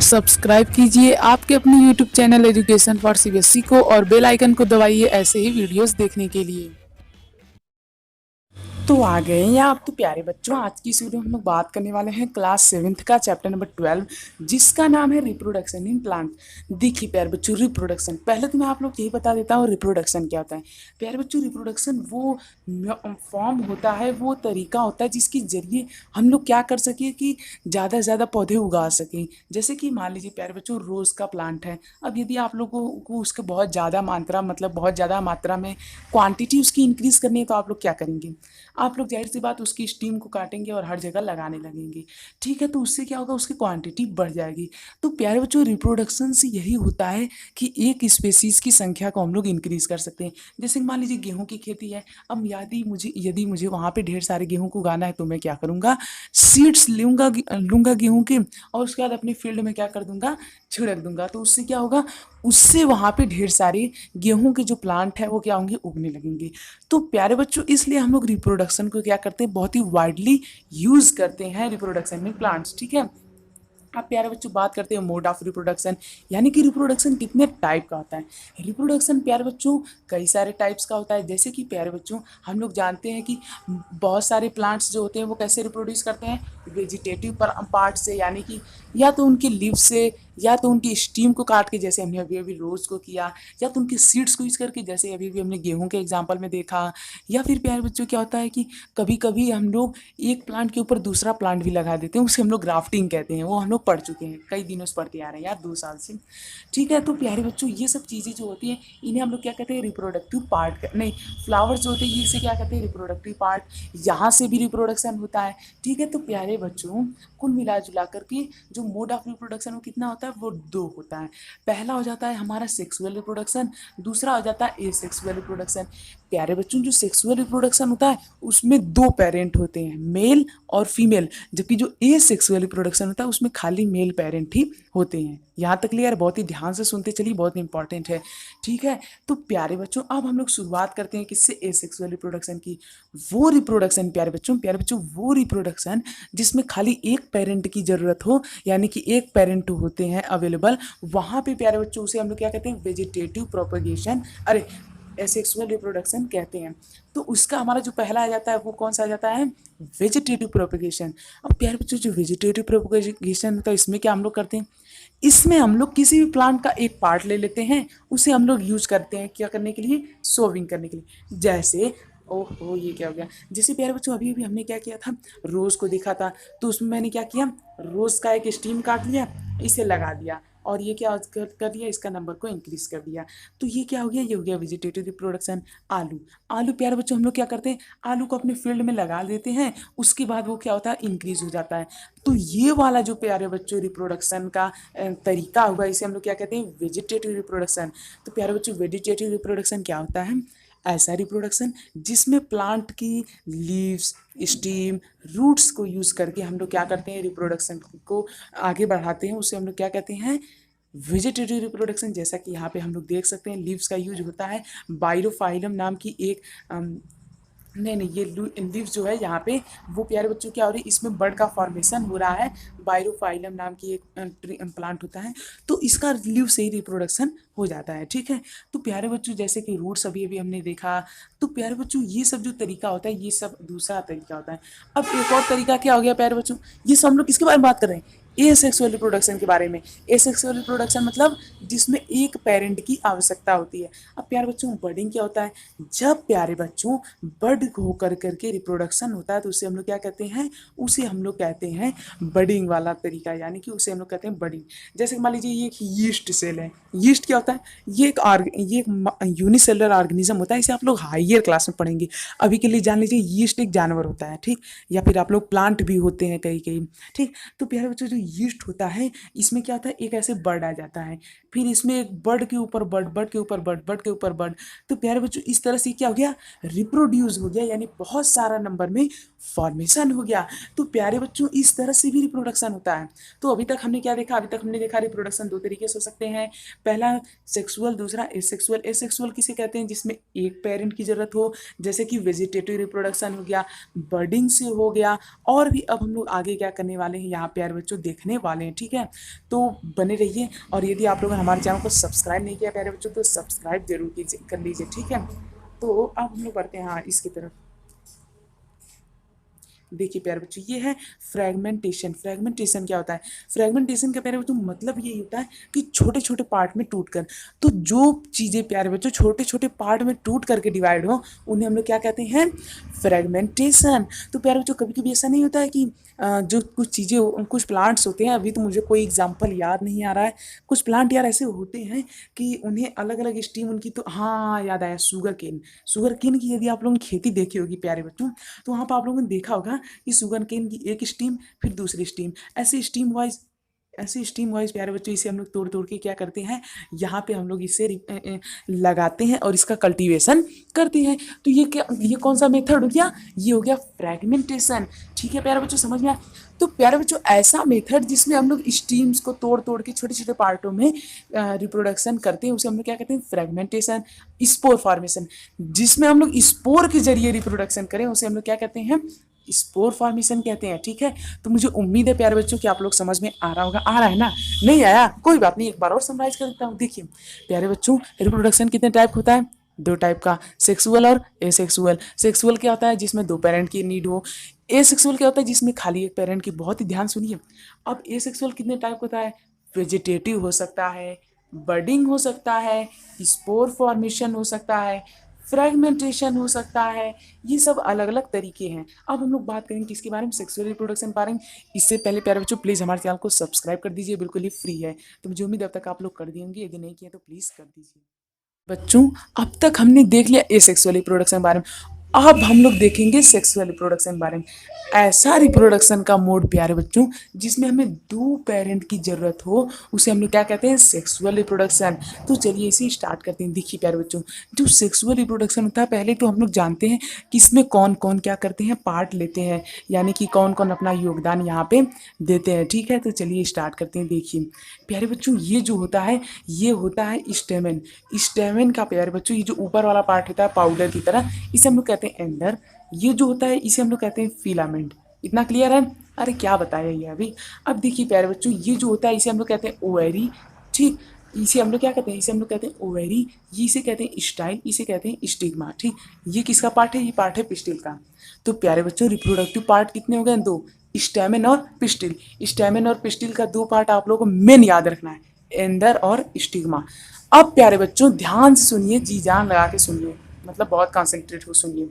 Subscribe कीजिए आपके अपने YouTube channel education for CBSE को और बेल आइकन को दबाइए ऐसे ही वीडियोस देखने के लिए। तो आ गए हैं आप तो प्यारे बच्चों, आज की इस वीडियो में हम लोग बात करने वाले हैं क्लास 7th का चैप्टर नंबर 12 जिसका नाम है रिप्रोडक्शन इन प्लांट। देखिए प्यारे बच्चों, रिप्रोडक्शन पहले तो मैं आप लोग यही बता देता हूँ रिप्रोडक्शन क्या होता है। प्यारे बच्चों, रिप्रोडक्शन वो फॉर्म होता है, वो तरीका होता है जिसके जरिए हम लोग क्या कर सके कि ज़्यादा से ज़्यादा पौधे उगा सकें। जैसे कि मान लीजिए प्यारे बच्चों, रोज़ का प्लांट है। अब यदि आप लोगों को उसके बहुत ज़्यादा मात्रा मतलब बहुत ज़्यादा मात्रा में क्वांटिटी उसकी इंक्रीज़ करनी है तो आप लोग क्या करेंगे, आप लोग जाहिर सी बात उसकी स्टीम को काटेंगे और हर जगह लगाने लगेंगे। ठीक है, तो उससे क्या होगा, उसकी क्वांटिटी बढ़ जाएगी। तो प्यारे बच्चों, रिप्रोडक्शन से यही होता है कि एक स्पेसीज की संख्या को हम लोग इंक्रीज कर सकते हैं। जैसे मान लीजिए गेहूं की खेती है। अब यदि मुझे वहाँ पे ढेर सारे गेहूं को उगाना है तो मैं क्या करूँगा, सीड्स लूँगा गेहूं के और उसके बाद अपनी फील्ड में क्या कर दूंगा, छिड़क दूंगा। तो उससे क्या होगा, उससे वहाँ पे ढेर सारे गेहूं के जो प्लांट है वो क्या होंगे, उगने लगेंगे। तो प्यारे बच्चों, इसलिए हम लोग रिप्रोडक्शन को क्या करते हैं, बहुत ही वाइडली यूज करते हैं रिप्रोडक्शन में प्लांट्स। ठीक है, अब प्यारे बच्चों बात करते हैं मोड ऑफ रिप्रोडक्शन, यानी कि रिप्रोडक्शन कितने टाइप का होता है। रिप्रोडक्शन प्यारे बच्चों कई सारे टाइप्स का होता है। जैसे कि प्यारे बच्चों हम लोग जानते हैं कि बहुत सारे प्लांट्स जो होते हैं वो कैसे रिप्रोड्यूस करते हैं, वेजिटेटिव पार्ट से, यानी कि या तो उनके लीव से या तो उनकी स्टीम को काट के, जैसे हमने अभी अभी रोज़ को किया, या तो उनके सीड्स को यूज करके, जैसे अभी अभी हमने गेहूं के एग्जाम्पल में देखा। या फिर प्यारे बच्चों क्या होता है कि कभी कभी हम लोग एक प्लांट के ऊपर दूसरा प्लांट भी लगा देते हैं, उसे हम लोग ग्राफ्टिंग कहते हैं। वो हम लोग पढ़ चुके हैं, कई दिनों से पढ़ते आ रहे हैं यार, 2 साल से। ठीक है, तो प्यारे बच्चों ये सब चीज़ें जो होती हैं इन्हें हम लोग क्या कहते हैं, रिप्रोडक्टिव पार्ट। नहीं, फ्लावर्स जो होते हैं इसे क्या कहते हैं, रिप्रोडक्टिव पार्ट। यहाँ से भी रिप्रोडक्शन होता है। ठीक है, तो प्यारे बच्चों कुल मिला जुला करके जो मोड ऑफ रिप्रोडक्शन वो कितना होता है, वो 2 होता है। पहला हो जाता है हमारा सेक्सुअल रिप्रोडक्शन, दूसरा हो जाता है एसेक्सुअल रिप्रोडक्शन। प्यारे बच्चों, जो सेक्सुअल रिप्रोडक्शन होता है उसमें 2 पेरेंट होते हैं, मेल और फीमेल। जबकि जो एसेक्सुअल रिप्रोडक्शन होता है उसमें खाली मेल पेरेंट ही होते हैं। यहाँ तक क्लियर, बहुत ही ध्यान से सुनते चलिए, बहुत इंपॉर्टेंट है। ठीक है, तो प्यारे बच्चों अब हम लोग शुरुआत करते हैं किससे, एसेक्सुअल रिप्रोडक्शन की। वो रिप्रोडक्शन प्यारे बच्चों वो रिप्रोडक्शन जिसमें खाली एक पेरेंट की जरूरत हो, यानी कि एक पेरेंट होते हैं अवेलेबल, वहाँ पे प्यारे बच्चों उसे हम लोग क्या कहते हैं, वेजिटेटिव प्रोपगेशन, अरे एसेक्सुअल रिप्रोडक्शन कहते हैं। तो उसका हमारा जो पहला आ जाता है वो कौन सा आ जाता है, वेजिटेटिव प्रोपगेशन। अब प्यारे बच्चों जो वेजिटेटिव प्रोपगेशन होता है इसमें क्या हम लोग करते हैं, इसमें हम लोग किसी भी प्लांट का एक पार्ट ले लेते हैं, उसे हम लोग यूज करते हैं क्या करने के लिए, सोविंग करने के लिए। जैसे ओहो ये क्या हो गया, जैसे प्यारे बच्चों अभी अभी हमने क्या किया था, रोज़ को देखा था, तो उसमें मैंने क्या किया, रोज़ का एक स्टीम काट लिया, इसे लगा दिया और ये क्या कर दिया, इसका नंबर को इंक्रीज कर दिया। तो ये क्या हो गया, ये हो गया वेजिटेटिव रिप्रोडक्शन। आलू आलू प्यारे बच्चों हम लोग क्या करते हैं, आलू को अपने फील्ड में लगा देते हैं, उसके बाद वो क्या होता है, इंक्रीज हो जाता है। तो ये वाला जो प्यारे बच्चों रिप्रोडक्शन का तरीका होगा इसे हम लोग क्या कहते हैं, वेजिटेटिव रिप्रोडक्शन। तो प्यारे बच्चों वेजिटेटिव रिप्रोडक्शन क्या होता है, ऐसा रिप्रोडक्शन जिसमें प्लांट की लीव्स, स्टीम, रूट्स को यूज करके हम लोग क्या करते हैं, रिप्रोडक्शन को आगे बढ़ाते हैं, उसे हम लोग क्या कहते हैं, वेजिटेटिव रिप्रोडक्शन। जैसा कि यहाँ पे हम लोग देख सकते हैं लीव्स का यूज होता है, बाइरोफाइलम नाम की एक नहीं नहीं, ये लीव्स जो है यहाँ पे वो प्यारे बच्चों क्या हो रही है, इसमें बर्ड का फॉर्मेशन हो रहा है। बाइरोफाइलम नाम की एक प्लांट होता है, तो इसका लीव से ही रिप्रोडक्शन हो जाता है। ठीक है, तो प्यारे बच्चों जैसे कि रूट्स अभी अभी हमने देखा, तो प्यारे बच्चों ये सब जो तरीका होता है ये सब दूसरा तरीका होता है। अब एक और तरीका क्या हो गया प्यारे बच्चों, ये सब हम लोग किसके बारे में बात कर रहे हैं, एसेक्सुअल रिप्रोडक्शन के बारे में। एसेक्सुअल रिप्रोडक्शन मतलब जिसमें एक पेरेंट की आवश्यकता होती है। अब प्यारे बच्चों बर्डिंग क्या होता है, जब प्यारे बच्चों बर्ड होकर करके रिप्रोडक्शन होता है तो उसे हम लोग क्या कहते हैं, उसे हम लोग कहते हैं बर्डिंग वाला तरीका, यानी कि उसे हम लोग कहते हैं बर्डिंग। जैसे मान लीजिए ये एक यीस्ट सेल है। यीस्ट क्या होता है, ये एक यूनिसेलुलर ऑर्गेनिज्म होता है, इसे आप लोग हायर क्लास में पढ़ेंगे। अभी के लिए जान लीजिए यीस्ट एक जानवर होता है, ठीक, या फिर आप लोग प्लांट भी होते हैं कई कई। ठीक, तो प्यारे बच्चों जो यीस्ट होता है इसमें क्या होता है, एक ऐसे बर्ड आ जाता है, फिर इसमें एक बर्ड के ऊपर बर्ड, बर्ड के ऊपर बर्ड, बर्ड के ऊपर बर्ड। तो प्यारे बच्चों इस तरह से क्या हो गया, रिप्रोड्यूस हो गया, यानी बहुत सारा नंबर में फॉर्मेशन हो गया। तो प्यारे बच्चों इस तरह से भी रिप्रोडक्शन होता है। तो अभी तक हमने क्या देखा, अभी तक हमने देखा रिप्रोडक्शन 2 तरीके से हो सकते हैं, पहला सेक्सुअल, दूसरा एसेक्सुअल। एसेक्सुअल किसे कहते हैं, जिसमें एक पेरेंट की जरूरत हो, जैसे कि वेजिटेटिव रिप्रोडक्शन हो गया, बर्डिंग से हो गया। और भी अब हम लोग आगे क्या करने वाले हैं यहाँ प्यारे बच्चों देखने वाले हैं, ठीक है। तो बने रहिए, और यदि आप लोगों ने हमारे चैनल को सब्सक्राइब नहीं किया प्यारे बच्चों तो सब्सक्राइब जरूर कीजिए, कर लीजिए, ठीक है। तो अब हम लोग बढ़ते हैं हाँ इसकी तरफ। देखिए प्यारे बच्चों, ये है फ्रेगमेंटेशन। फ्रेगमेंटेशन क्या होता है? फ्रेगमेंटेशन का प्यारे बच्चों मतलब ये होता है कि छोटे छोटे पार्ट में टूट कर, तो जो चीज़ें प्यारे बच्चों छोटे छोटे पार्ट में टूट करके डिवाइड हो उन्हें हम लोग क्या कहते हैं? फ्रेगमेंटेशन। तो प्यारे बच्चों कभी कभी ऐसा नहीं होता है कि जो कुछ चीज़ें कुछ प्लांट्स होते हैं, अभी तो मुझे कोई एग्जाम्पल याद नहीं आ रहा है, कुछ प्लांट यार ऐसे होते हैं कि उन्हें अलग अलग स्टीम उनकी, तो हाँ याद आया, शुगर केन। शुगर केन की यदि आप लोगों ने खेती देखी होगी प्यारे बच्चों, तो वहाँ पर आप लोगों ने देखा होगा कि शुगर केन की एक स्टीम फिर दूसरी स्टीम, ऐसे स्टीम वाइज प्यारे बच्चों इसे हम लोग तोड़ तोड़ के क्या करते हैं, यहाँ पे हम लोग इसे लगाते हैं और इसका कल्टीवेशन करते हैं। तो ये क्या, ये कौन सा मेथड हो गया? ये हो गया फ्रेगमेंटेशन, ठीक है प्यारे बच्चों, समझ में आया? तो प्यारे बच्चों ऐसा मेथड जिसमें हम लोग स्टीम्स को तोड़ तोड़ के छोटे छोटे पार्टों में रिप्रोडक्शन करते हैं उसे हम लोग क्या कहते हैं? फ्रेगमेंटेशन। स्पोर फॉर्मेशन, जिसमें हम लोग स्पोर के जरिए रिप्रोडक्शन करें उसे हम लोग क्या कहते हैं? स्पोर फॉर्मेशन कहते हैं, ठीक है। तो मुझे उम्मीद है प्यारे बच्चों कि आप लोग समझ में आ रहा होगा। आ रहा है ना? नहीं आया कोई बात नहीं, एक बार और समराइज कर देता हूँ। देखिए प्यारे बच्चों, रिप्रोडक्शन कितने टाइप होता है? दो टाइप का, सेक्सुअल और एसेक्सुअल। सेक्सुअल क्या होता है? जिसमें दो पेरेंट की नीड हो। एसेक्सुअल क्या होता है? जिसमें खाली एक पेरेंट की। बहुत ही ध्यान सुनिए। अब एसेक्सुअल कितने टाइप होता है? वेजिटेटिव हो सकता है, बडिंग हो सकता है, स्पोर फॉर्मेशन हो सकता है, फ्रेगमेंटेशन हो सकता है। ये सब अलग अलग तरीके हैं। अब हम लोग बात करेंगे किसके बारे में? सेक्सुअल रिप्रोडक्शन बारे में। इससे पहले प्यारे बच्चों प्लीज़ हमारे चैनल को सब्सक्राइब कर दीजिए, बिल्कुल ही फ्री है। तो मुझे उम्मीद है अब तक आप लोग कर दिए होंगे, यदि नहीं किया तो प्लीज़ कर दीजिए। बच्चों अब तक हमने देख लिया एसेक्सुअल रिप्रोडक्शन बारे में, अब हम लोग देखेंगे सेक्सुअल रिप्रोडक्शन बारे में। ऐसा रिप्रोडक्शन का मोड प्यारे बच्चों जिसमें हमें दो पेरेंट की जरूरत हो उसे हम लोग क्या कहते हैं? Sexual reproduction. तो चलिए इसे स्टार्ट करते हैं। देखिए प्यारे बच्चों, जो सेक्सुअल रिप्रोडक्शन होता है पहले तो हम लोग जानते हैं कि इसमें कौन कौन क्या करते हैं, पार्ट लेते हैं, यानी कि कौन कौन अपना योगदान यहाँ पे देते हैं, ठीक है। तो चलिए स्टार्ट करते हैं। देखिए प्यारे बच्चों, ये जो होता है ये होता है स्टेमेन। स्टेमेन का प्यारे बच्चों ये जो ऊपर वाला पार्ट होता है पाउडर की तरह, इसे हम लोग कहते हैं एंडर। ये जो होता है इसे हम लोग कहते हैं फिलामेंट। इतना क्लियर है? अरे क्या बताया ये अभी। अब देखिए प्यारे बच्चों, ये जो होता है इसे हम लोग कहते हैं ओवेरी, ठीक। इसे हम लोग क्या कहते हैं? इसे हम लोग कहते हैं ओवेरी। ये इसे कहते हैं स्टाइल, इसे कहते हैं स्टिग्मा, ठीक। ये किसका पार्ट है? ये पार्ट है पिस्टिल का। तो प्यारे बच्चों रिप्रोडक्टिव पार्ट कितने हो गए? दो, स्टेमेन और पिस्टिल। स्टेमेन और पिस्टिल का दो पार्ट आप लोगों को मेन याद रखना है, एंडर और स्टिग्मा। अब प्यारे बच्चों ध्यान से सुनिए, जी जान लगा के सुनिए, मतलब बहुत कॉन्सेंट्रेट हो सुनिए।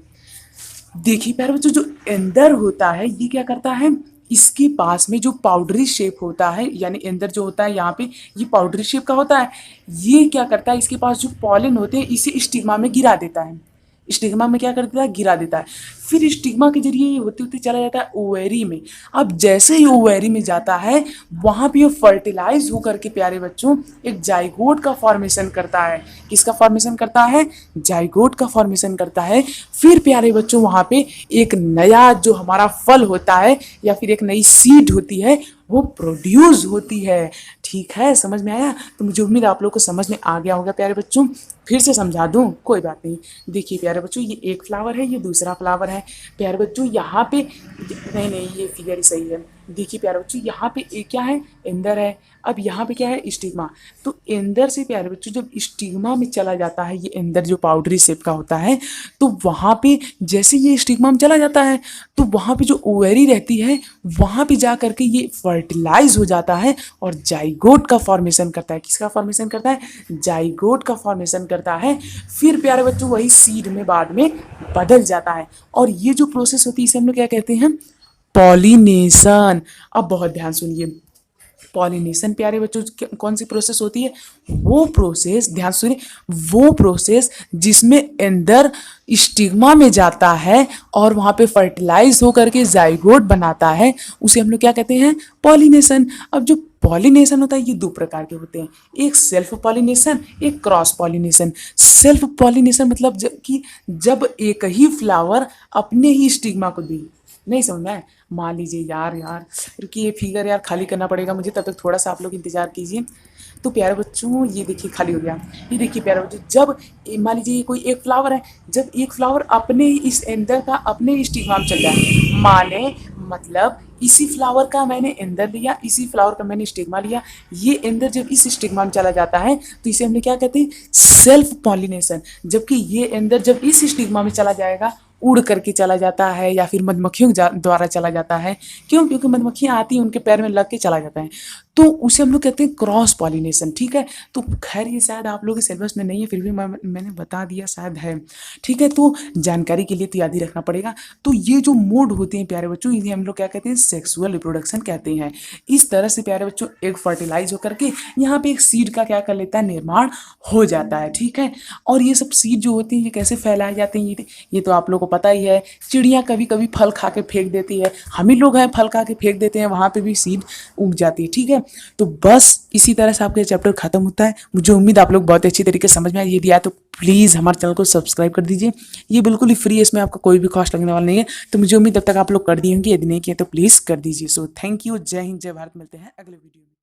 देखिए प्यारे बच्चों, जो एंडर होता है ये क्या करता है? इसके पास में जो पाउडरी शेप होता है, यानी एंडर जो होता है यहाँ पे ये पाउडरी शेप का होता है। ये क्या करता है? इसके पास जो पॉलन होते हैं इसे स्टिग्मा में गिरा देता है। स्टिग्मा में क्या कर देता है? गिरा देता है। फिर स्टिग्मा के जरिए ये होते होते चला जाता है ओवेरी में। अब जैसे ही ओवेरी में जाता है वहाँ पे ये फर्टिलाइज होकर के प्यारे बच्चों एक जाइगोट का फॉर्मेशन करता है। किसका फॉर्मेशन करता है? जाइगोट का फॉर्मेशन करता है। फिर प्यारे बच्चों वहाँ पे एक नया जो हमारा फल होता है या फिर एक नई सीड होती है वो प्रोड्यूस होती है, ठीक है। समझ में आया? तो मुझे उम्मीद आप लोग को समझ में आ गया होगा प्यारे बच्चों। फिर से समझा दूं? कोई बात नहीं। देखिए प्यारे बच्चों, ये एक फ्लावर है, ये दूसरा फ्लावर है। प्यारे बच्चों यहाँ पे नहीं नहीं ये फिगर ही सही है। देखिए प्यारे बच्चों यहाँ पे एक क्या है? एंडर है। अब यहाँ पे क्या है? स्टिग्मा। तो एंडर से प्यारे बच्चों जब स्टिग्मा में चला जाता है, ये एंडर जो पाउडरी शेप का होता है, तो वहाँ पे जैसे ये स्टिग्मा में चला जाता है तो वहाँ पे जो ओवेरी रहती है वहाँ पे जा करके ये फर्टिलाइज हो जाता है और जाइगोट का फॉर्मेशन करता है। किसका फॉर्मेशन करता है? जाइगोट का फॉर्मेशन करता है। फिर प्यारे बच्चों वही सीड में बाद में बदल जाता है। और ये जो प्रोसेस होती है इसे हम लोग क्या कहते हैं? पॉलिनेशन। अब बहुत ध्यान सुनिए, पॉलिनेशन प्यारे बच्चों कौन सी प्रोसेस होती है? वो प्रोसेस, ध्यान सुनिए, वो प्रोसेस जिसमें एंडर स्टिग्मा में जाता है और वहाँ पे फर्टिलाइज होकर के जाइगोट बनाता है, उसे हम लोग क्या कहते हैं? पॉलिनेशन। अब जो पॉलिनेशन होता है ये दो प्रकार के होते हैं, एक सेल्फ पॉलिनेशन, एक क्रॉस पॉलिनेशन। सेल्फ पॉलिनेशन मतलब कि जब एक ही फ्लावर अपने ही स्टिग्मा को दे। नहीं समझ में? मान लीजिए यार रुकिए, ये फिगर यार खाली करना पड़ेगा मुझे, तब तक थोड़ा सा आप लोग इंतजार कीजिए। तो प्यारे बच्चों ये देखिए खाली हो गया। ये देखिए प्यारे बच्चों, जब मान लीजिए कोई एक फ्लावर है, जब एक फ्लावर अपने इस एंडर का अपने स्टिग्मा में चल रहा है, मतलब इसी फ्लावर का मैंने एंदर लिया, इसी फ्लावर का मैंने स्टिग्मा लिया, ये एंदर जब इस स्टिग्मा में चला जाता है तो इसे हमने क्या कहते हैं, सेल्फ पॉलिनेशन। जबकि ये एंदर जब इस स्टिग्मा में चला जाएगा, उड़ करके चला जाता है या फिर मधुमक्खियों द्वारा चला जाता है। क्यों? क्योंकि मधुमक्खियाँ आती हैं, उनके पैर में लग के चला जाता है, तो उसे हम लोग कहते हैं क्रॉस पॉलिनेशन। ठीक है, तो खैर ये शायद आप लोगों के सिलेबस में नहीं है, फिर भी मैंने बता दिया, शायद है। ठीक है, तो जानकारी के लिए तो याद ही रखना पड़ेगा। तो ये जो मोड होते हैं प्यारे बच्चों, इन्हें हम लोग क्या कहते हैं, सेक्सुअल रिप्रोडक्शन कहते हैं। इस तरह से प्यारे बच्चों एग फर्टिलाइज होकर के यहाँ पे एक सीड का क्या कर लेता है, निर्माण हो जाता है। ठीक है, और ये सब सीड जो होती हैं ये कैसे फैलाए जाते हैं, ये तो आप लोग को पता ही है। चिड़िया कभी कभी फल खा के फेंक देती है, हम ही लोग हैं फल खा के फेंक देते हैं, वहाँ पे भी सीड उग जाती है। ठीक है, तो बस इसी तरह से आपका चैप्टर खत्म होता है। मुझे उम्मीद आप लोग बहुत अच्छी तरीके से समझ में आए। यदि आया तो प्लीज़ हमारे चैनल को सब्सक्राइब कर दीजिए, ये बिल्कुल ही फ्री है, इसमें आपका कोई भी कॉस्ट लगने वाला नहीं है। तो मुझे उम्मीद तब तक आप लोग कर दिए होंगे, यदि नहीं किए तो प्लीज़ कर दीजिए। सो थैंक यू, जय हिंद, जय भारत। मिलते हैं अगले वीडियो में।